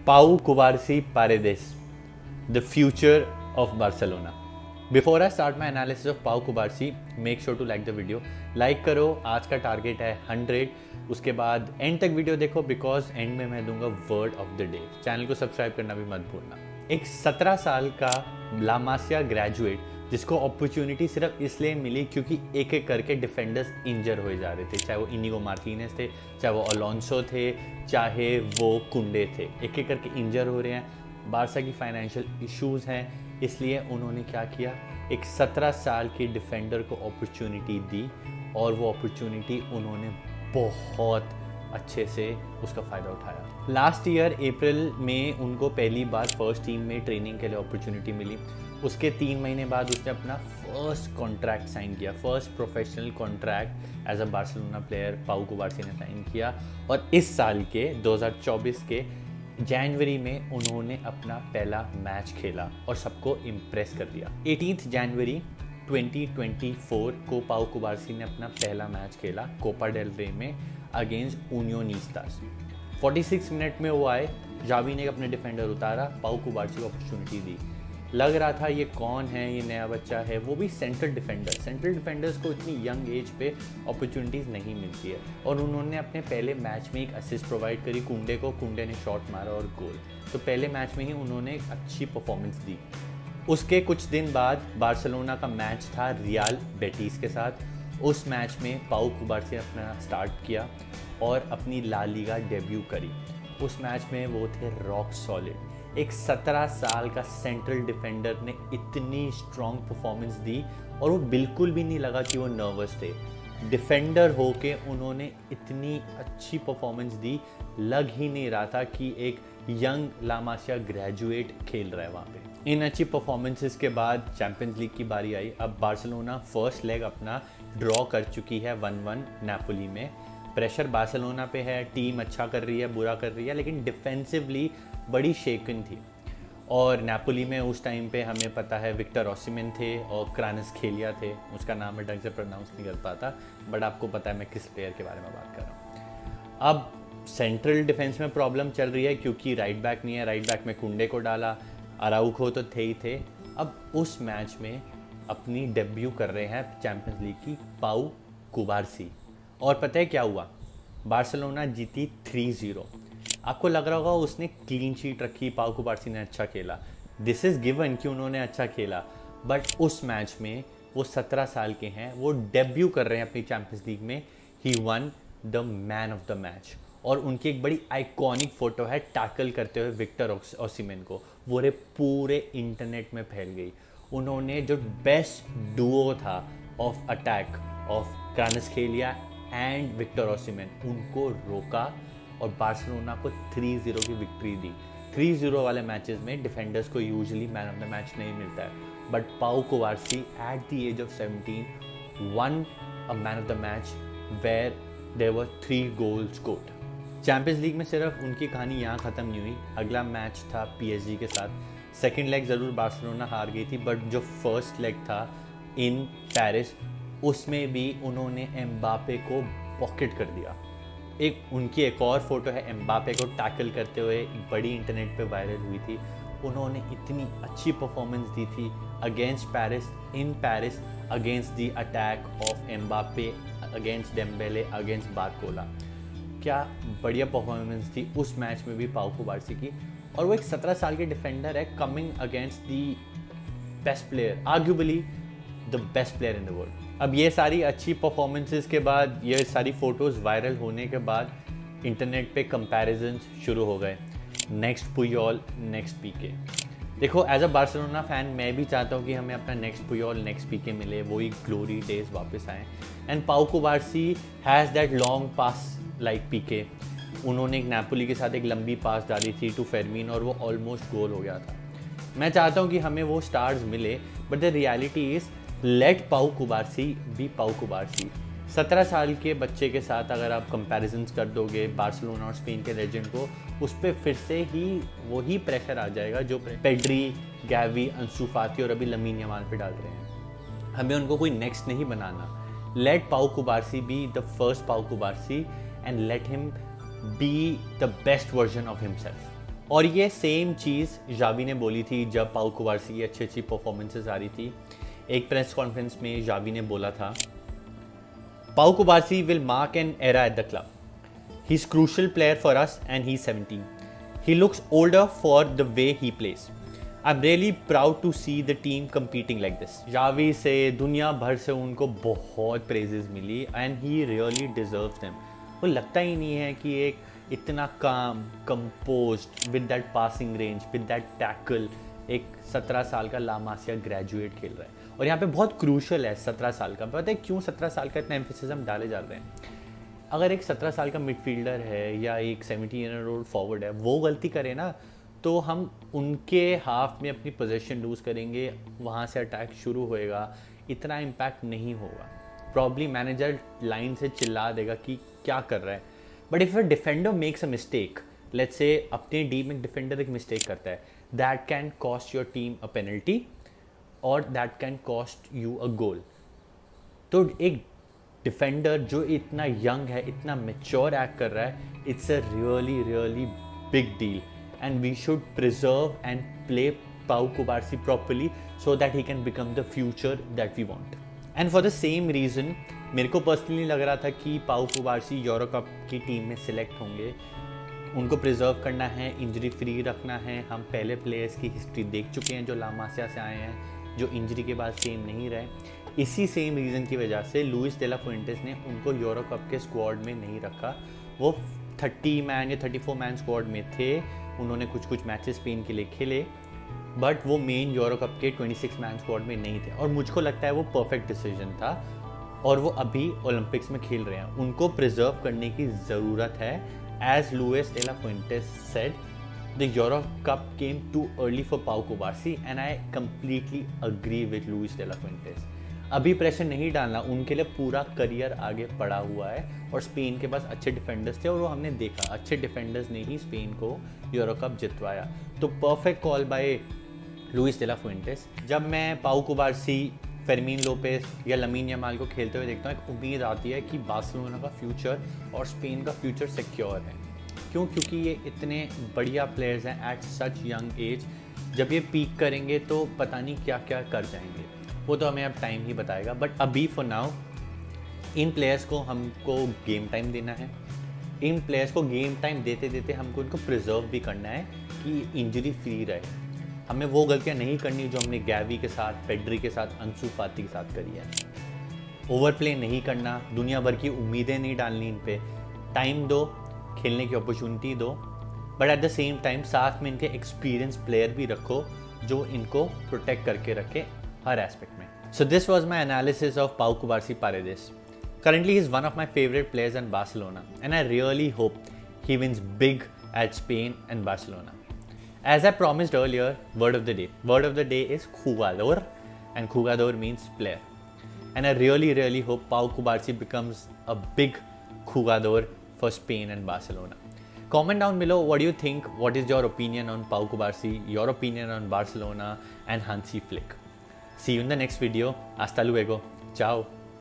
Pau Cubarsí Paredes, the future of Barcelona. Before I start my analysis of Pau Cubarsí, make sure to like the video. Like करो, आज का target है 100. उसके बाद and तक video देखो because and में मैं दूंगा word of the day. Channel को सब्सक्राइब करना भी मत भूलना. एक 17 साल का ला मासिया ग्रेजुएट जिसको अपॉर्चुनिटी सिर्फ इसलिए मिली क्योंकि एक एक करके डिफेंडर्स इंजर हो जा रहे थे, चाहे वो इनिगो मार्टिनेज थे, चाहे वो अलोंसो थे, चाहे वो कुंडे थे. एक एक करके इंजर हो रहे हैं. बारसा की फाइनेंशियल इश्यूज हैं, इसलिए उन्होंने क्या किया, एक 17 साल के डिफेंडर को अपॉर्चुनिटी दी और वो अपॉर्चुनिटी उन्होंने बहुत अच्छे से उसका फ़ायदा उठाया. लास्ट ईयर अप्रैल में उनको पहली बार फर्स्ट टीम में ट्रेनिंग के लिए अपॉर्चुनिटी मिली. उसके 3 महीने बाद उसने अपना फर्स्ट कॉन्ट्रैक्ट साइन किया. First professional contract as a Barcelona player Pau Cubarsi ने साइन किया. और इस साल के 2024 के जनवरी में उन्होंने अपना पहला मैच खेला और सबको इम्प्रेस कर दिया. 18 जनवरी 2024 को पाउ कुबार्सी ने अपना पहला मैच खेला कोपा डेल रे में अगेंस्ट यूनियोनिस्तास. 46 मिनट में वो आए, जावी ने अपने डिफेंडर उतारा, पाउ कुबार्सी को अपॉर्चुनिटी दी. लग रहा था ये कौन है, ये नया बच्चा है, वो भी सेंट्रल डिफेंडर. सेंट्रल डिफेंडर्स को इतनी यंग एज पे अपॉर्चुनिटीज़ नहीं मिलती है. और उन्होंने अपने पहले मैच में एक असिस्ट प्रोवाइड करी कुंडे को. कुंडे ने शॉट मारा और गोल. तो पहले मैच में ही उन्होंने एक अच्छी परफॉर्मेंस दी. उसके कुछ दिन बाद बार्सिलोना का मैच था रियल बेटिस के साथ. उस मैच में पाउ कुबार्सी ने अपना स्टार्ट किया और अपनी ला लीगा डेब्यू करी. उस मैच में वो थे रॉक सॉलिड. एक 17 साल का सेंट्रल डिफेंडर ने इतनी स्ट्रॉन्ग परफॉर्मेंस दी और वो बिल्कुल भी नहीं लगा कि वो नर्वस थे. डिफेंडर होके उन्होंने इतनी अच्छी परफॉर्मेंस दी, लग ही नहीं रहा था कि एक यंग ला मासिया ग्रेजुएट खेल रहा है वहाँ पे. इन अच्छी परफॉर्मेंसेस के बाद चैंपियंस लीग की बारी आई. अब बार्सिलोना फर्स्ट लेग अपना ड्रॉ कर चुकी है 1-1 नेपोली में. प्रेशर बार्सिलोना पे है, टीम अच्छा कर रही है, बुरा कर रही है, लेकिन डिफेंसिवली बड़ी शेकन थी. और नेपोली में उस टाइम पे हमें पता है विक्टर ओसिमेन थे और क्वारात्स्खेलिया थे. उसका नाम मैं ढंग से प्रोनाउंस नहीं कर पाता, बट आपको पता है मैं किस प्लेयर के बारे में बात कर रहा हूँ. अब सेंट्रल डिफेंस में प्रॉब्लम चल रही है क्योंकि राइट बैक नहीं है. राइट बैक में कुंडे को डाला, अराउखो तो थे ही थे. अब उस मैच में अपनी डेब्यू कर रहे हैं चैंपियंस लीग की पाउ कुबार्सी. और पता है क्या हुआ, बार्सिलोना जीती 3-0. आपको लग रहा होगा उसने क्लीन शीट रखी, पाउ कुबार्सी ने अच्छा खेला. दिस इज़ गिवन कि उन्होंने अच्छा खेला, बट उस मैच में वो 17 साल के हैं, वो डेब्यू कर रहे हैं अपनी चैंपियंस लीग में. He won the man of the match. और उनकी एक बड़ी आइकॉनिक फोटो है टैकल करते हुए विक्टर ओसिमेन को. वो रे पूरे इंटरनेट में फैल गई. उन्होंने जो बेस्ट डुओ था of attack of Kvaratskhelia and Victor Osimhen, उनको रोका और बार्सिलोना को 3-0 की विक्ट्री दी. 3-0 वाले मैचेस में डिफेंडर्स को usually man of the match नहीं मिलता है, but Pau Cubarsi at the age of 17 won a man of the match where there were 3 goals scored. Champions league में सिर्फ उनकी कहानी यहाँ ख़त्म नहीं हुई. अगला मैच था पीएसजी के साथ. सेकेंड लेग ज़रूर बार्सिलोना हार गई थी, बट जो फर्स्ट लेग था इन पेरिस, उसमें भी उन्होंने एम्बापे को पॉकेट कर दिया. उनकी एक और फोटो है एम्बापे को टैकल करते हुए, बड़ी इंटरनेट पे वायरल हुई थी. उन्होंने इतनी अच्छी परफॉर्मेंस दी थी against Paris, in Paris, against the attack of Mbappe, against Dembélé, against Barcola. क्या बढ़िया परफॉर्मेंस थी उस मैच में भी पाउ कुबार्सी की. और वो एक 17 साल के डिफेंडर है coming against the best player, arguably the best player in the world. अब ये सारी अच्छी परफॉर्मेंसेस के बाद, ये सारी फ़ोटोज़ वायरल होने के बाद इंटरनेट पे कंपैरिजन्स शुरू हो गए. नेक्स्ट पुयोल, नेक्स्ट पीके. देखो एज अ बार्सिलोना फ़ैन मैं भी चाहता हूँ कि हमें अपना नेक्स्ट पुयोल, नेक्स्ट पीके मिले, वही ग्लोरी डेज वापस आएँ. And Pau Cubarsi has that long pass like Pique. उन्होंने एक नेपोली के साथ एक लंबी पास डाली थी टू फेरमीन और वो ऑलमोस्ट गोल हो गया था. मैं चाहता हूँ कि हमें वो स्टार्स मिले, but the reality is let Pau Cubarsi B पाउ कुबार्सी. 17 साल के बच्चे के साथ अगर आप कंपैरिजन्स कर दोगे बार्सिलोना और स्पेन के लेजेंड को, उस पर फिर से ही वही प्रेशर आ जाएगा जो पेड्री, गैवी, अंसू फाती और अभी लमीन यमाल पे डाल रहे हैं. हमें उनको कोई नेक्स्ट नहीं बनाना. Late Pau Cubarsi be the first पाउ Cubarsi and let him be the best version of himself. और ये सेम चीज़ जावी ने बोली थी जब पाउ कुबार्सी की अच्छी अच्छी परफॉर्मेंसेस आ रही थी। एक प्रेस कॉन्फ्रेंस में जावी ने बोला था, Pau Cubarsi will mark an era at the club. He is crucial player for us and he 17। He looks older for the way he plays. I am really proud to see the team competing like this. Xavi से दुनिया भर से उनको बहुत praises मिली and he really deserves them. वो लगता ही नहीं है कि एक इतना काम composed with that passing range with that tackle एक 17 साल का ला मासिया ग्रेजुएट खेल रहा है। और यहाँ पे बहुत क्रूशल है 17 साल का। पता है क्यों 17 साल का इतना एम्फेसिस हम डाले जा रहे हैं? अगर एक 17 साल का मिडफील्डर है या एक 17-year-old फॉरवर्ड है, वो गलती करे ना, तो हम उनके हाफ में अपनी पोजीशन लूज़ करेंगे, वहाँ से अटैक शुरू होएगा, इतना इम्पैक्ट नहीं होगा। प्रॉब्ली मैनेजर लाइन से चिल्ला देगा कि क्या कर रहा है। But if a defender makes a mistake, let's say अपने टीम में डिफेंडर एक मिस्टेक करता है, that can cost your team a penalty और that can cost you a goal. तो एक डिफेंडर जो इतना यंग है, इतना मेच्योर एक्ट कर रहा है, it's a really really big deal and we should preserve and play Pau Cubarsi properly so that he can become the future that we want. And for the same reason मेरे को personally लग रहा था कि Pau Cubarsi Euro Cup की टीम में select होंगे। उनको प्रिजर्व करना है, इंजरी फ्री रखना है। हम पहले प्लेयर्स की हिस्ट्री देख चुके हैं जो ला मासिया से आए हैं, जो इंजरी के बाद सेम नहीं रहे। इसी सेम रीज़न की वजह से लुइस डेला फुएंटेस ने उनको यूरो कप के स्क्वाड में नहीं रखा। वो 30 मैन या 34 मैन स्क्वाड में थे। उन्होंने कुछ कुछ मैचेस स्पेन के लिए खेले, बट वो मेन यूरो कप के 26 मैन स्क्वाड में नहीं थे। और मुझको लगता है वो परफेक्ट डिसीजन था और वो अभी ओलंपिक्स में खेल रहे हैं। उनको प्रिजर्व करने की ज़रूरत है। As Luis de la Fuentes said, the Euro Cup came too early for Pau Cubarsi and I completely agree with Luis de la Fuentes. अभी प्रेशर नहीं डालना, उनके लिए पूरा करियर आगे पड़ा हुआ है और स्पेन के पास अच्छे डिफेंडर्स थे और वो हमने देखा अच्छे डिफेंडर्स ने ही स्पेन को यूरो कप जितवाया। तो perfect call bye Louis de la फुएंटेस। जब मैं पाउ कुबार्सी, फेरमीन लोपेस या लमीन यमाल को खेलते हुए देखता हूँ, एक उम्मीद आती है कि बार्सिलोना का फ्यूचर और स्पेन का फ्यूचर सिक्योर है। क्यों? क्योंकि ये इतने बढ़िया प्लेयर्स हैं एट सच यंग एज। जब ये पीक करेंगे तो पता नहीं क्या क्या कर जाएंगे, वो तो हमें अब टाइम ही बताएगा। बट अभी फॉर नाउ इन प्लेयर्स को हमको गेम टाइम देना है। इन प्लेयर्स को गेम टाइम देते देते हमको इनको प्रिजर्व भी करना है कि इंजरी फ्री रहे। हमें वो गलतियां नहीं करनी जो हमने गैवी के साथ, पेड्री के साथ, अंसू फाती के साथ करी है। ओवर प्ले नहीं करना, दुनिया भर की उम्मीदें नहीं डालनी इन पे। टाइम दो, खेलने की अपॉर्चुनिटी दो, but at the same time साथ में इनके एक्सपीरियंस प्लेयर भी रखो जो इनको प्रोटेक्ट करके रखे हर एस्पेक्ट में। So this was my analysis of पाउ कुबार्सी पारेदेस। Currently, he is one of my favorite players in Barcelona, and I really hope he wins big at Spain and Barcelona. As I promised earlier, word of the day. Word of the day is jugador, and jugador means player. And I really, really hope Pau Cubarsí becomes a big jugador for Spain and Barcelona. Comment down below what do you think, what is your opinion on Pau Cubarsí, your opinion on Barcelona and Hansi Flick. See you in the next video. Hasta luego. Ciao.